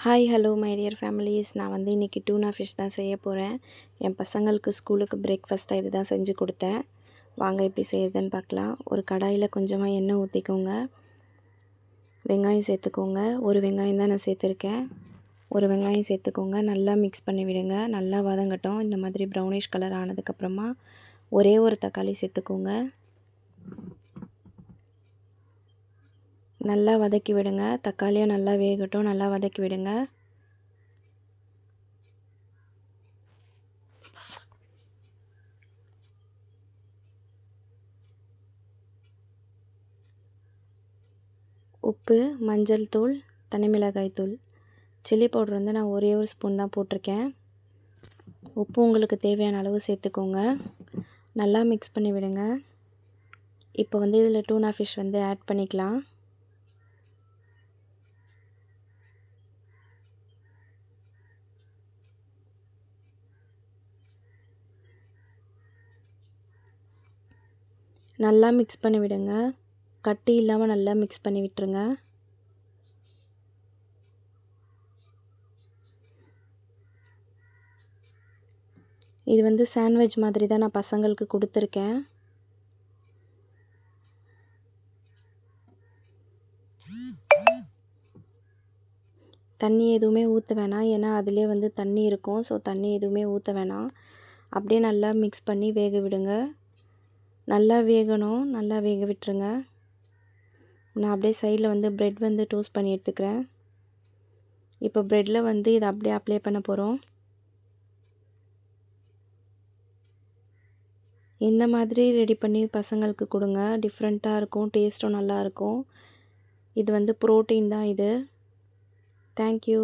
Hi hello my dear families. நான் வந்து இன்றைக்கி டூனா ஃபிஷ் தான் செய்ய போகிறேன். என் பசங்களுக்கு ஸ்கூலுக்கு பிரேக்ஃபாஸ்ட்டாக இது தான் செஞ்சு கொடுத்தேன். வாங்க எப்படி செய்யுதுன்னு பார்க்கலாம். ஒரு கடாயில் கொஞ்சமாக எண்ணெய் ஊற்றிக்கோங்க. வெங்காயம் சேர்த்துக்கோங்க. ஒரு வெங்காயம் தான் நான் சேர்த்துருக்கேன். ஒரு வெங்காயம் சேர்த்துக்கோங்க. நல்லா மிக்ஸ் பண்ணி விடுங்க. நல்லா வதங்கட்டும். இந்த மாதிரி ப்ரௌனிஷ் கலர் ஆனதுக்கப்புறமா ஒரே ஒரு தக்காளி சேர்த்துக்கோங்க. நல்லா வதக்கி விடுங்க. தக்காளியும் நல்லா வேகட்டும். நல்லா வதக்கி விடுங்க. உப்பு, மஞ்சள் தூள், தனி மிளகாய் தூள், சில்லி பவுடர் வந்து நான் ஒரே ஒரு ஸ்பூன் தான் போட்டிருக்கேன். உப்பு உங்களுக்கு தேவையான அளவு சேர்த்துக்கோங்க. நல்லா மிக்ஸ் பண்ணி விடுங்க. இப்போ வந்து இதில் டூனா ஃபிஷ் வந்து ஆட் பண்ணிக்கலாம். நல்லா மிக்ஸ் பண்ணி விடுங்க. கட்டி இல்லாமல் நல்லா மிக்ஸ் பண்ணி விட்டுருங்க. இது வந்து சாண்ட்விச் மாதிரி தான் நான் பசங்களுக்கு கொடுத்துருக்கேன். தண்ணி எதுவுமே ஊற்ற வேணாம், ஏன்னா அதிலே வந்து தண்ணி இருக்கும். ஸோ தண்ணி எதுவுமே ஊற்ற வேணாம். அப்படியே நல்லா மிக்ஸ் பண்ணி வேக விடுங்க. நல்லா வேகணும். நல்லா வேக விட்டுருங்க. நான் அப்படியே சைடில் வந்து ப்ரெட் வந்து டோஸ்ட் பண்ணி எடுத்துக்கிறேன். இப்போ ப்ரெட்டில் வந்து இதை அப்படியே அப்ளை பண்ண போகிறோம். இந்த மாதிரி ரெடி பண்ணி பசங்களுக்கு கொடுங்க. டிஃப்ரெண்ட்டாக இருக்கும். டேஸ்ட்டும் நல்லாயிருக்கும். இது வந்து ப்ரோட்டீன் தான் இது. தேங்க்யூ.